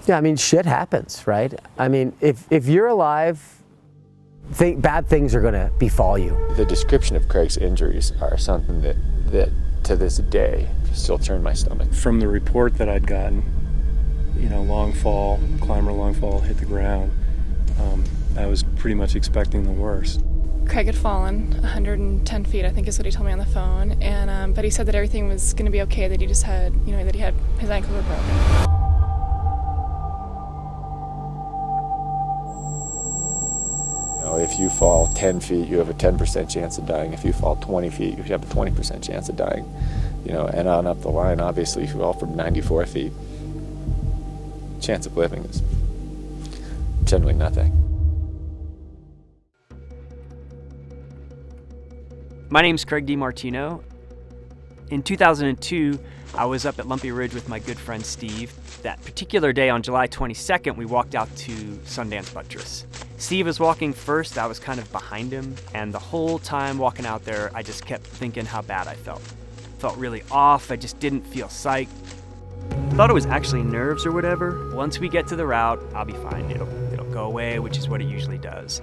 Yeah, I mean, shit happens, right? I mean, if you're alive, bad things are gonna befall you. The description of Craig's injuries are something that to this day still turn my stomach. From the report that I'd gotten, you know, long fall, climber long fall, hit the ground, I was pretty much expecting the worst. Craig had fallen 110 feet, I think is what he told me on the phone, and but he said that everything was going to be okay, that he just had, you know, that he had his ankle were broken. If you fall 10 feet, you have a 10% chance of dying. If you fall 20 feet, you have a 20% chance of dying. You know, and on up the line, obviously, if you fall from 94 feet, chance of living is generally nothing. My name's Craig DiMartino. In 2002, I was up at Lumpy Ridge with my good friend Steve. That particular day on July 22nd, we walked out to Sundance Buttress. Steve was walking first, I was kind of behind him, and the whole time walking out there, I just kept thinking how bad I felt. Felt really off, I just didn't feel psyched. Thought it was actually nerves or whatever. Once we get to the route, I'll be fine. It'll go away, which is what it usually does.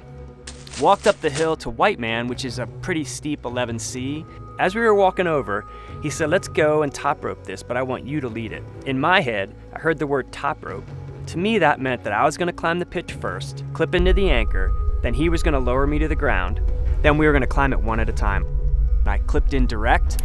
Walked up the hill to White Man, which is a pretty steep 11C. As we were walking over, he said, let's go and top rope this, but I want you to lead it. In my head, I heard the word top rope. To me, that meant that I was gonna climb the pitch first, clip into the anchor, then he was gonna lower me to the ground, then we were gonna climb it one at a time. I clipped in direct,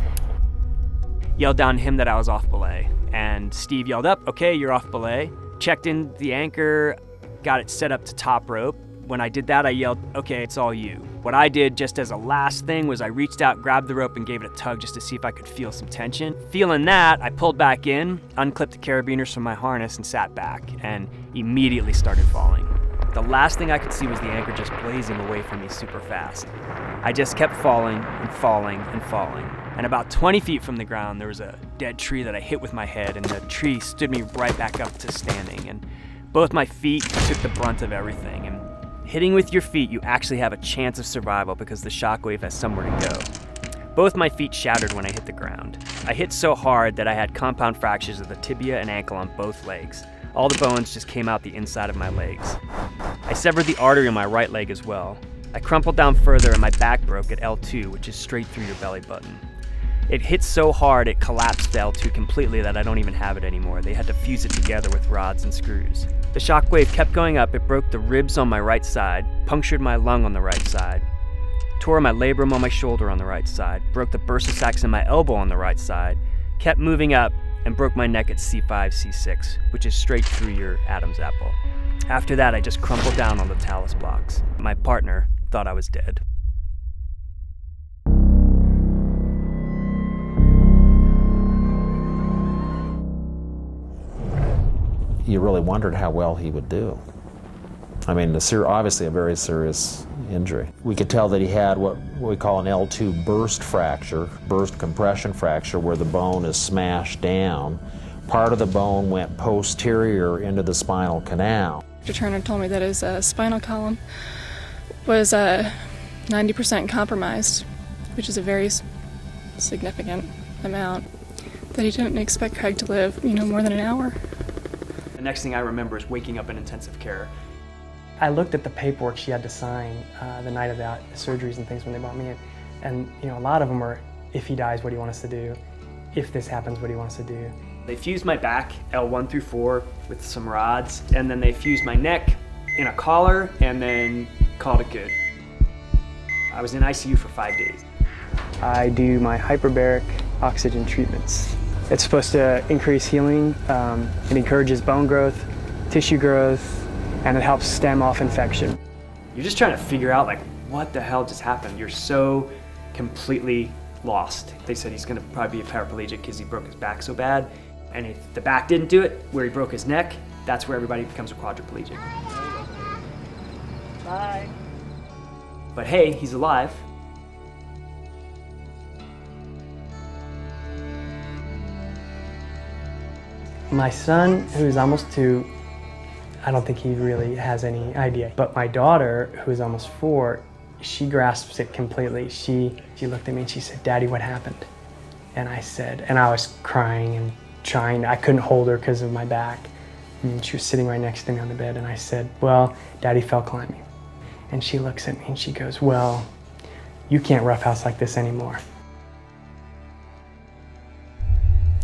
yelled down to him that I was off belay, and Steve yelled up, okay, you're off belay. Checked in the anchor, got it set up to top rope. When I did that, I yelled, okay, it's all you. What I did just as a last thing was I reached out, grabbed the rope, and gave it a tug just to see if I could feel some tension. Feeling that, I pulled back in, unclipped the carabiners from my harness, and sat back, and immediately started falling. The last thing I could see was the anchor just blazing away from me super fast. I just kept falling and falling and falling. And about 20 feet from the ground, there was a dead tree that I hit with my head, and the tree stood me right back up to standing. And both my feet took the brunt of everything. And hitting with your feet, you actually have a chance of survival because the shockwave has somewhere to go. Both my feet shattered when I hit the ground. I hit so hard that I had compound fractures of the tibia and ankle on both legs. All the bones just came out the inside of my legs. I severed the artery on my right leg as well. I crumpled down further and my back broke at L2, which is straight through your belly button. It hit so hard it collapsed the L2 completely that I don't even have it anymore. They had to fuse it together with rods and screws. The shockwave kept going up. It broke the ribs on my right side, punctured my lung on the right side, tore my labrum on my shoulder on the right side, broke the bursa sacs in my elbow on the right side, kept moving up, and broke my neck at C5, C6, which is straight through your Adam's apple. After that, I just crumpled down on the talus blocks. My partner thought I was dead. You really wondered how well he would do. I mean, obviously a very serious injury. We could tell that he had what we call an L2 burst fracture, burst compression fracture, where the bone is smashed down. Part of the bone went posterior into the spinal canal. Dr. Turner told me that his spinal column was 90% compromised, which is a very significant amount, that he didn't expect Craig to live, more than an hour. The next thing I remember is waking up in intensive care. I looked at the paperwork she had to sign the night of the surgeries and things when they brought me in. And a lot of them were, if he dies, what do you want us to do? If this happens, what do you want us to do? They fused my back, L1 through 4, with some rods, and then they fused my neck in a collar, and then called it good. I was in ICU for 5 days. I do my hyperbaric oxygen treatments. It's supposed to increase healing. It encourages bone growth, tissue growth, and it helps stem off infection. You're just trying to figure out, what the hell just happened? You're so completely lost. They said he's gonna probably be a paraplegic because he broke his back so bad. And if the back didn't do it, where he broke his neck, that's where everybody becomes a quadriplegic. Bye. But hey, he's alive. My son, who's almost 2, I don't think he really has any idea. But my daughter, who's almost 4, she grasps it completely. She looked at me and she said, "Daddy, what happened?" And I said, and I was crying and trying, I couldn't hold her because of my back. And she was sitting right next to me on the bed, and I said, well, Daddy fell climbing. And she looks at me and she goes, well, you can't roughhouse like this anymore.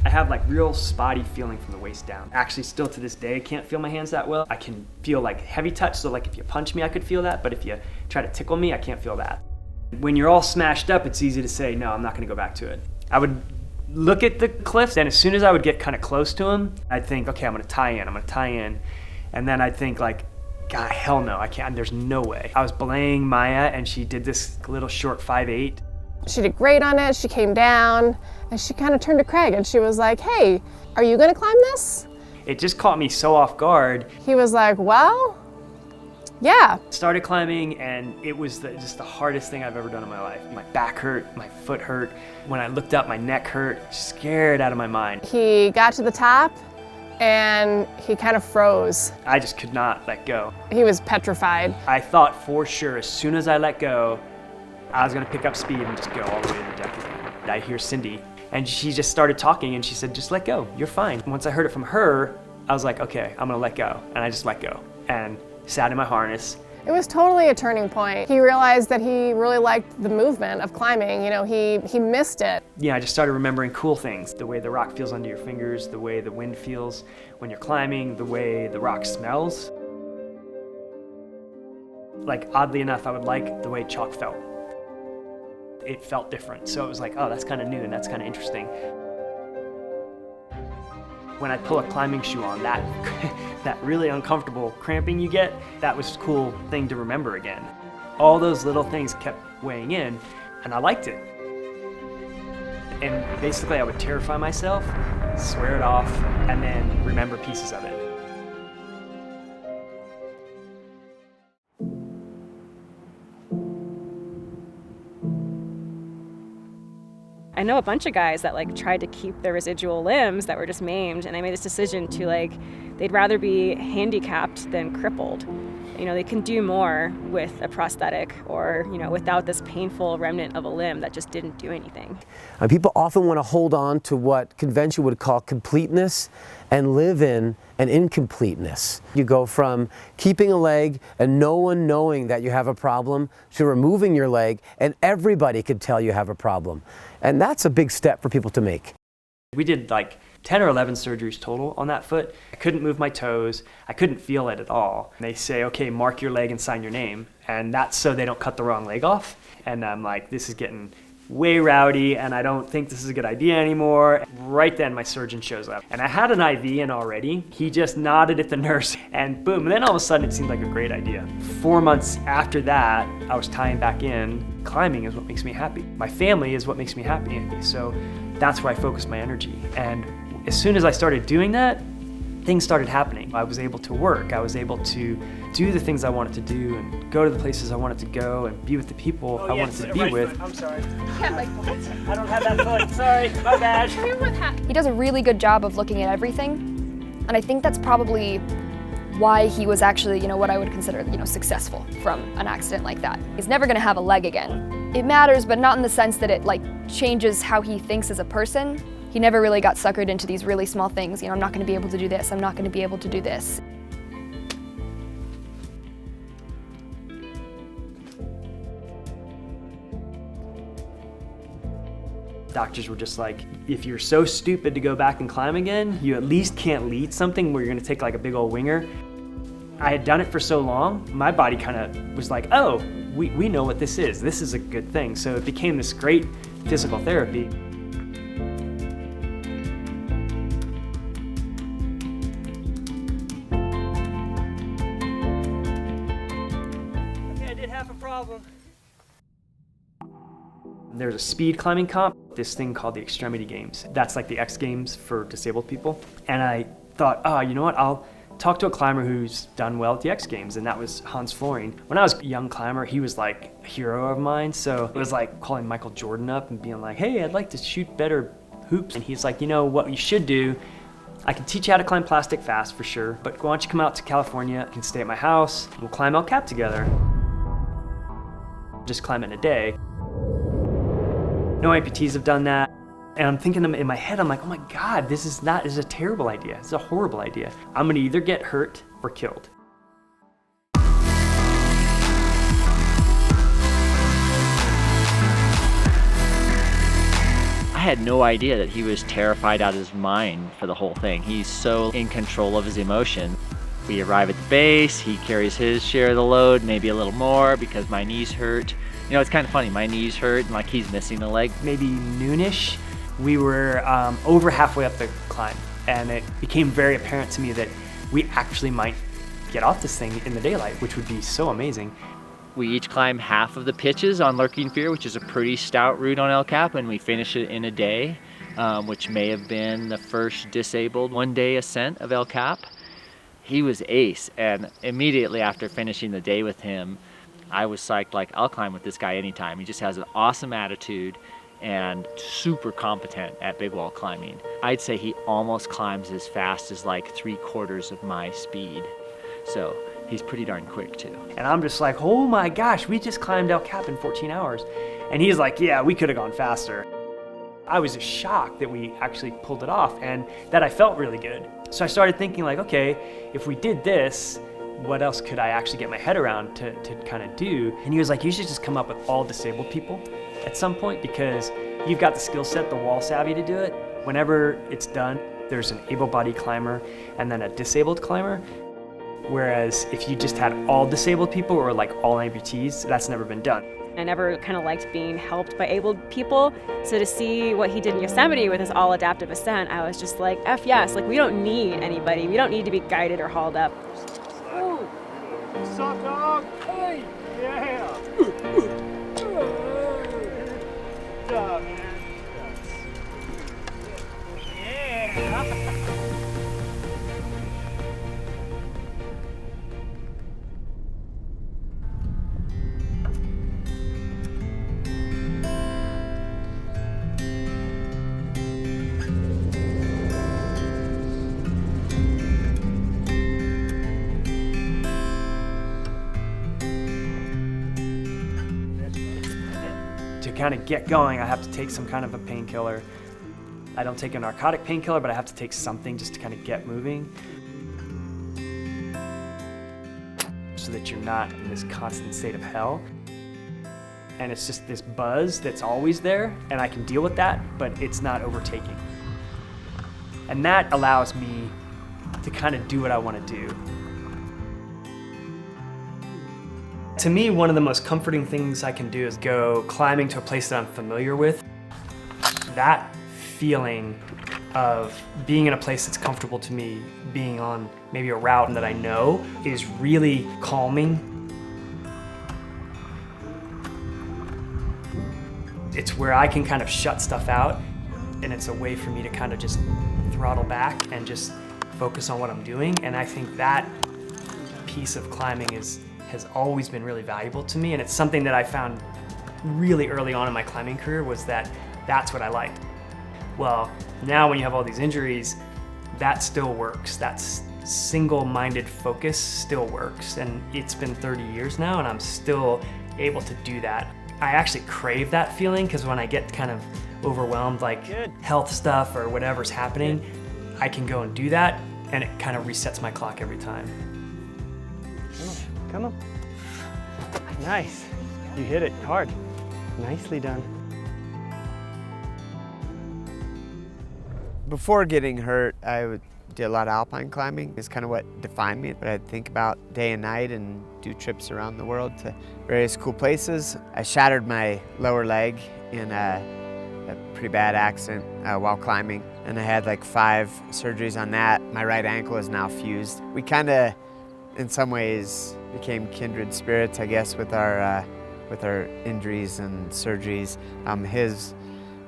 I have like real spotty feeling from the waist down. Actually, still to this day, I can't feel my hands that well. I can feel like heavy touch, so like if you punch me, I could feel that, but if you try to tickle me, I can't feel that. When you're all smashed up, it's easy to say, no, I'm not gonna go back to it. I would look at the cliffs, and as soon as I would get kind of close to them, I'd think, okay, I'm gonna tie in. And then I'd think like, God, hell no, I can't, there's no way. I was belaying Maya, and she did this little short 5'8". She did great on it. She came down and she kind of turned to Craig and she was like, hey, are you gonna climb this? It just caught me so off guard. He was like, well, yeah. Started climbing, and it was just the hardest thing I've ever done in my life. My back hurt, my foot hurt. When I looked up, my neck hurt, scared out of my mind. He got to the top and he kind of froze. I just could not let go. He was petrified. I thought for sure as soon as I let go, I was gonna pick up speed and just go all the way to the deck again. I hear Cindy, and she just started talking, and she said, just let go, you're fine. Once I heard it from her, I was like, okay, I'm gonna let go. And I just let go and sat in my harness. It was totally a turning point. He realized that he really liked the movement of climbing. You know, he missed it. Yeah, I just started remembering cool things. The way the rock feels under your fingers, the way the wind feels when you're climbing, the way the rock smells. Like, oddly enough, I would like the way chalk felt. It felt different. So it was like, oh, that's kind of new and that's kind of interesting. When I pull a climbing shoe on, that really uncomfortable cramping you get, that was a cool thing to remember again. All those little things kept weighing in, and I liked it. And basically I would terrify myself, swear it off, and then remember pieces of it. I know a bunch of guys that like tried to keep their residual limbs that were just maimed, and they made this decision to like, they'd rather be handicapped than crippled. You know, they can do more with a prosthetic or, you know, without this painful remnant of a limb that just didn't do anything. People often want to hold on to what convention would call completeness and live in an incompleteness. You go from keeping a leg and no one knowing that you have a problem to removing your leg and everybody could tell you have a problem. And that's a big step for people to make. We did like 10 or 11 surgeries total on that foot. I couldn't move my toes. I couldn't feel it at all. They say, okay, mark your leg and sign your name. And that's so they don't cut the wrong leg off. And I'm like, this is getting way rowdy and I don't think this is a good idea anymore. Right then my surgeon shows up. And I had an IV in already. He just nodded at the nurse and boom. And then all of a sudden it seemed like a great idea. 4 months after that, I was tying back in. Climbing is what makes me happy. My family is what makes me happy. So that's where I focused my energy. And as soon as I started doing that, things started happening. I was able to work. I was able to do the things I wanted to do and go to the places I wanted to go and be with the people I wanted to be with. I'm sorry. I don't have that foot. Sorry, my bad. He does a really good job of looking at everything, and I think that's probably why he was actually, you know, what I would consider, you know, successful from an accident like that. He's never gonna have a leg again. It matters, but not in the sense that it like changes how he thinks as a person. He never really got suckered into these really small things. You know, I'm not gonna be able to do this, I'm not gonna be able to do this. Doctors were just like, if you're so stupid to go back and climb again, you at least can't lead something where you're gonna take like a big old winger. I had done it for so long, my body kind of was like, oh, we know what this is. This is a good thing. So it became this great physical therapy. Okay, I did have a problem. There's a speed climbing comp, this thing called the Extremity Games. That's like the X Games for disabled people. And I thought, oh, you know what, I'll talk to a climber who's done well at the X Games, and that was Hans Flooring. When I was a young climber, he was like a hero of mine, so it was like calling Michael Jordan up and being like, hey, I'd like to shoot better hoops. And he's like, you know what you should do, I can teach you how to climb plastic fast for sure, but why don't you come out to California, you can stay at my house, we'll climb El Cap together. Just climb in a day. No amputees have done that. And I'm thinking in my head, I'm like, oh my God, this is a terrible idea. It's a horrible idea. I'm gonna either get hurt or killed. I had no idea that he was terrified out of his mind for the whole thing. He's so in control of his emotion. We arrive at the base, he carries his share of the load, maybe a little more because my knees hurt. You know, it's kind of funny, my knees hurt and like he's missing a leg. Maybe noonish, we were over halfway up the climb, and it became very apparent to me that we actually might get off this thing in the daylight, which would be so amazing. We each climb half of the pitches on Lurking Fear, which is a pretty stout route on El Cap, and we finish it in a day, which may have been the first disabled one-day ascent of El Cap. He was ace, and immediately after finishing the day with him, I was psyched, like, I'll climb with this guy anytime. He just has an awesome attitude and super competent at big wall climbing. I'd say he almost climbs as fast as like 3/4 of my speed. So he's pretty darn quick too. And I'm just like, oh my gosh, we just climbed El Cap in 14 hours. And he's like, yeah, we could have gone faster. I was just shocked that we actually pulled it off and that I felt really good. So I started thinking like, okay, if we did this, what else could I actually get my head around to kind of do? And he was like, you should just come up with all disabled people at some point because you've got the skill set, the wall savvy to do it. Whenever it's done, there's an able-bodied climber and then a disabled climber. Whereas if you just had all disabled people or like all amputees, that's never been done. I never kind of liked being helped by abled people. So to see what he did in Yosemite with his all adaptive ascent, I was just like, F yes, like we don't need anybody. We don't need to be guided or hauled up. Ooh. What's up, dog? Hey, yeah. Good job, man. Yeah. To kind of get going, I have to take some kind of a painkiller. I don't take a narcotic painkiller, but I have to take something just to kind of get moving. So that you're not in this constant state of hell. And it's just this buzz that's always there, and I can deal with that, but it's not overtaking. And that allows me to kind of do what I want to do. To me, one of the most comforting things I can do is go climbing to a place that I'm familiar with. That feeling of being in a place that's comfortable to me, being on maybe a route that I know, is really calming. It's where I can kind of shut stuff out, and it's a way for me to kind of just throttle back and just focus on what I'm doing. And I think that piece of climbing has always been really valuable to me, and it's something that I found really early on in my climbing career was that that's what I liked. Well, now when you have all these injuries, that still works. That single-minded focus still works, and it's been 30 years now, and I'm still able to do that. I actually crave that feeling because when I get kind of overwhelmed, like health stuff or whatever's happening, I can go and do that, and it kind of resets my clock every time. Come on. Nice. You hit it hard. Nicely done. Before getting hurt, I did a lot of alpine climbing. It's kind of what defined me. But I'd think about day and night and do trips around the world to various cool places. I shattered my lower leg in a pretty bad accident while climbing. And I had like 5 surgeries on that. My right ankle is now fused. We kind of, in some ways, became kindred spirits, I guess, with our injuries and surgeries. His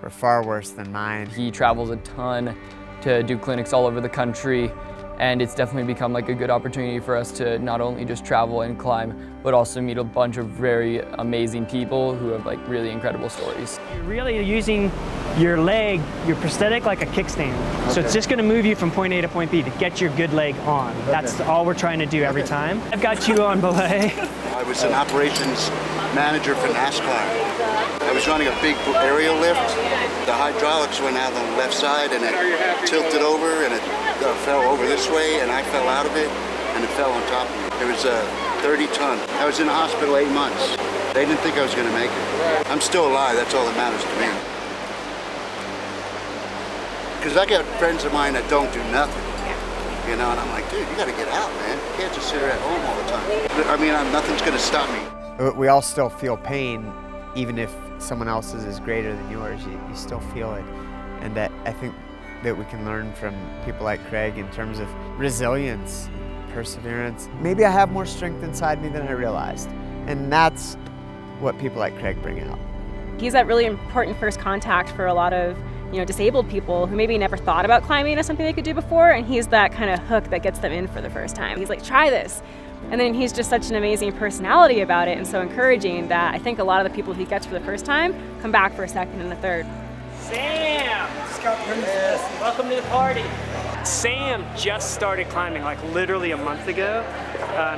were far worse than mine. He travels a ton to do clinics all over the country, and it's definitely become like a good opportunity for us to not only just travel and climb, but also meet a bunch of very amazing people who have like really incredible stories. You're really using your leg, your prosthetic, like a kickstand. Okay. So it's just going to move you from point A to point B to get your good leg on. Okay. That's all we're trying to do every time. I've got you on belay. I was an operations manager for NASCAR. I was running a big aerial lift, The hydraulics went out on the left side and it tilted over and it fell over this way and I fell out of it and it fell on top of me. It was 30 ton. I was in the hospital 8 months. They didn't think I was going to make it. I'm still alive, that's all that matters to me. Because I got friends of mine that don't do nothing. You know, and I'm like, dude, you got to get out, man. You can't just sit here at home all the time. I mean, nothing's going to stop me. We all still feel pain, even if someone else's is greater than yours. You still feel it. And that I think that we can learn from people like Craig in terms of resilience, perseverance. Maybe I have more strength inside me than I realized. And that's what people like Craig bring out. He's that really important first contact for a lot of disabled people who maybe never thought about climbing as something they could do before, and he's that kind of hook that gets them in for the first time. He's like, try this. And then he's just such an amazing personality about it and so encouraging that I think a lot of the people he gets for the first time come back for a second and a third. Sam! Welcome to the party. Sam just started climbing like literally a month ago.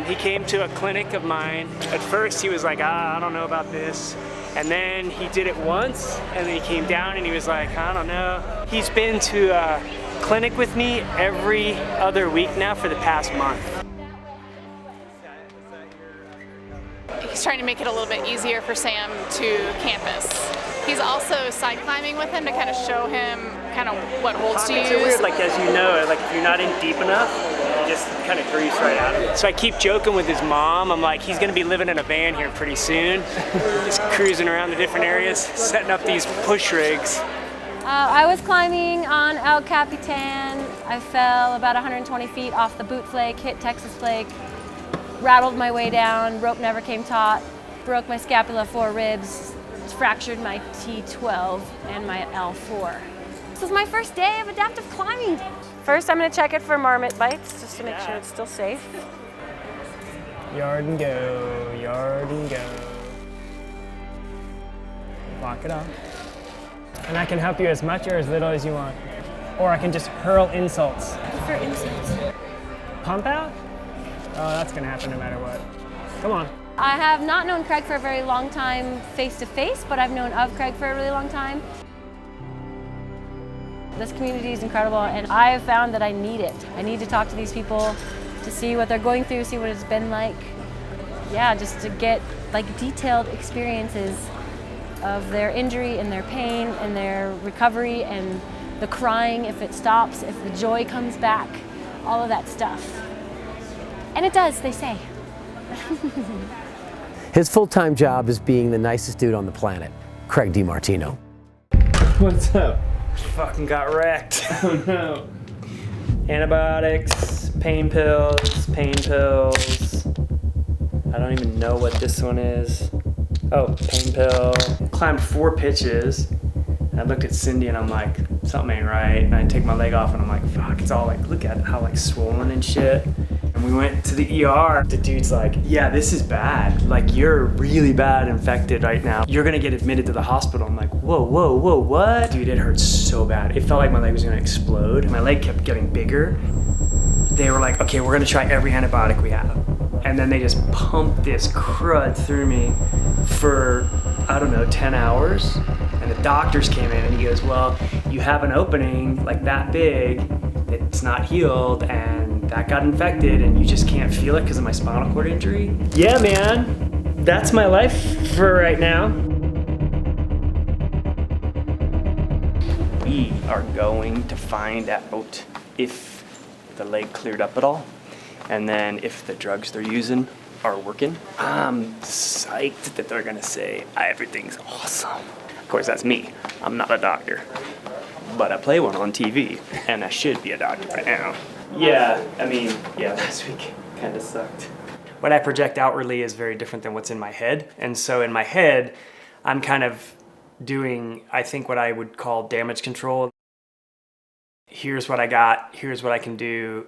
He came to a clinic of mine. At first he was like, I don't know about this. And then he did it once, and then he came down and he was like, I don't know. He's been to a clinic with me every other week now for the past month. He's trying to make it a little bit easier for Sam to campus. He's also side climbing with him to kind of show him kind of what holds to use. It's weird, like as you know, like if you're not in deep enough, you just kind of grease right out of it. So I keep joking with his mom. I'm like, he's gonna be living in a van here pretty soon. Just cruising around the different areas, setting up these push rigs. I was climbing on El Capitan. I fell about 120 feet off the boot flake, hit Texas flake, rattled my way down, rope never came taut, broke my scapula, 4 ribs, fractured my T12 and my L4. This is my first day of adaptive climbing. First, I'm gonna check it for marmot bites, just to make sure it's still safe. Yard and go, yard and go. Lock it up. And I can help you as much or as little as you want. Or I can just hurl insults. I prefer insults. Pump out? Oh, that's gonna happen no matter what. Come on. I have not known Craig for a very long time face-to-face, but I've known of Craig for a really long time. This community is incredible, and I have found that I need it. I need to talk to these people to see what they're going through, see what it's been like. Yeah, just to get like detailed experiences of their injury and their pain and their recovery and the crying if it stops, if the joy comes back, all of that stuff. And it does, they say. His full-time job is being the nicest dude on the planet, Craig DiMartino. What's up? Fucking got wrecked. Oh no. Antibiotics, pain pills. I don't even know what this one is. Oh, pain pill. Climbed 4 pitches. And I looked at Cindy and I'm like, something ain't right. And I take my leg off and I'm like, fuck, it's all like, look at how like swollen and shit. And we went to the ER. The dude's like, yeah, this is bad. Like, you're really bad infected right now. You're gonna get admitted to the hospital. I'm like, whoa, what? Dude, it hurts so bad. It felt like my leg was gonna explode. My leg kept getting bigger. They were like, okay, we're gonna try every antibiotic we have. And then they just pumped this crud through me for, I don't know, 10 hours. And the doctors came in and he goes, well, you have an opening like that big, it's not healed, and that got infected and you just can't feel it because of my spinal cord injury. Yeah, man, that's my life for right now. We are going to find out if the leg cleared up at all, and then if the drugs they're using are working. I'm psyched that they're gonna say everything's awesome. Of course, that's me. I'm not a doctor, but I play one on TV, and I should be a doctor by now. Yeah, I mean, yeah, last week kind of sucked. What I project outwardly is very different than what's in my head, and so in my head, I'm kind of doing, I think, what I would call damage control. Here's what I got, here's what I can do.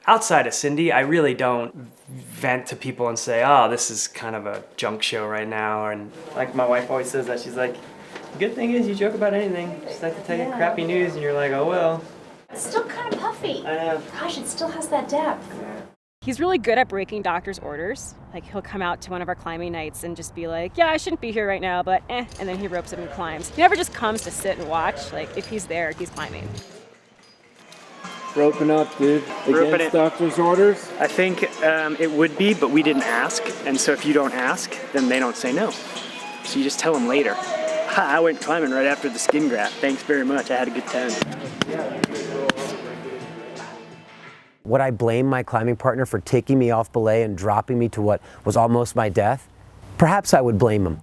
Outside of Cindy, I really don't vent to people and say, oh, this is kind of a junk show right now. And like my wife always says that, she's like, the good thing is you joke about anything. Just like to tell you crappy news and you're like, oh well. It's still kind of puffy. I know. Gosh, it still has that depth. He's really good at breaking doctor's orders. Like, he'll come out to one of our climbing nights and just be like, yeah, I shouldn't be here right now, but and then he ropes him and climbs. He never just comes to sit and watch. Like, if he's there, he's climbing. Roping up, dude. Against doctor's orders? I think it would be, but we didn't ask. And so if you don't ask, then they don't say no. So you just tell them later. I went climbing right after the skin graft. Thanks very much. I had a good time. Would I blame my climbing partner for taking me off belay and dropping me to what was almost my death? Perhaps I would blame him.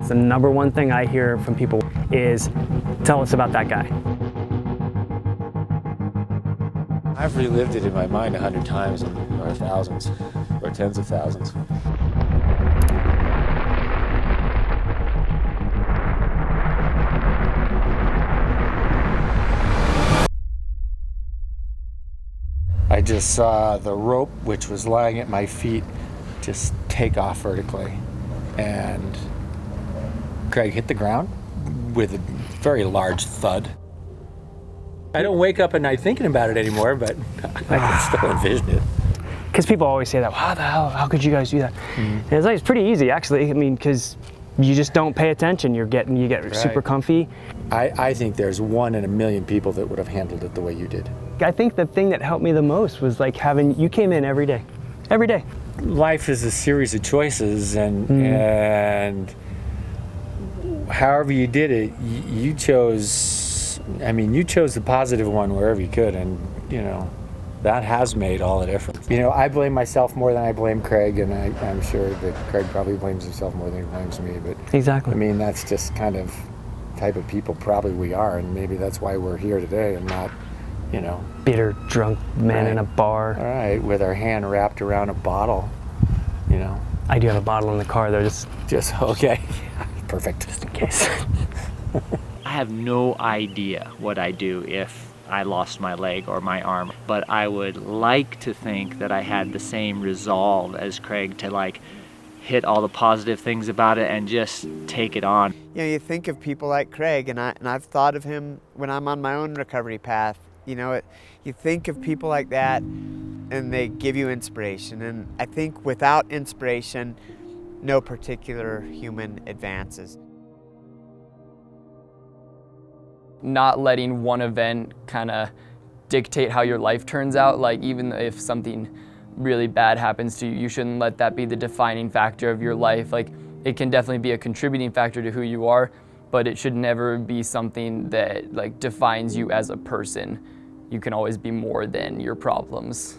The number one thing I hear from people is, tell us about that guy. I've relived it in my mind 100 times, or thousands, or tens of thousands. I just saw the rope, which was lying at my feet, just take off vertically. And Craig hit the ground with a very large thud. I don't wake up at night thinking about it anymore, but I can still envision it. Because people always say that, how the hell, how could you guys do that? And it's like, it's pretty easy, actually. I mean, because you just don't pay attention. You get super comfy. I think there's 1 in a million people that would have handled it the way you did. I think the thing that helped me the most was like you came in every day. Every day. Life is a series of choices, and however you did it, you chose the positive one wherever you could, and that has made all the difference. I blame myself more than I blame Craig, and I'm sure that Craig probably blames himself more than he blames me, but exactly. I mean, that's just kind of type of people probably we are, and maybe that's why we're here today and not, bitter, drunk man in a bar. All right, with our hand wrapped around a bottle, I do have a bottle in the car, though, just okay. Perfect. Just in case. I have no idea what I'd do if I lost my leg or my arm, but I would like to think that I had the same resolve as Craig to hit all the positive things about it and just take it on. You think of people like Craig, and I've thought of him when I'm on my own recovery path. You think of people like that, and they give you inspiration. And I think without inspiration, no particular human advances. Not letting one event kind of dictate how your life turns out. Like, even if something really bad happens to you, you shouldn't let that be the defining factor of your life. Like, it can definitely be a contributing factor to who you are, but it should never be something that defines you as a person. You can always be more than your problems.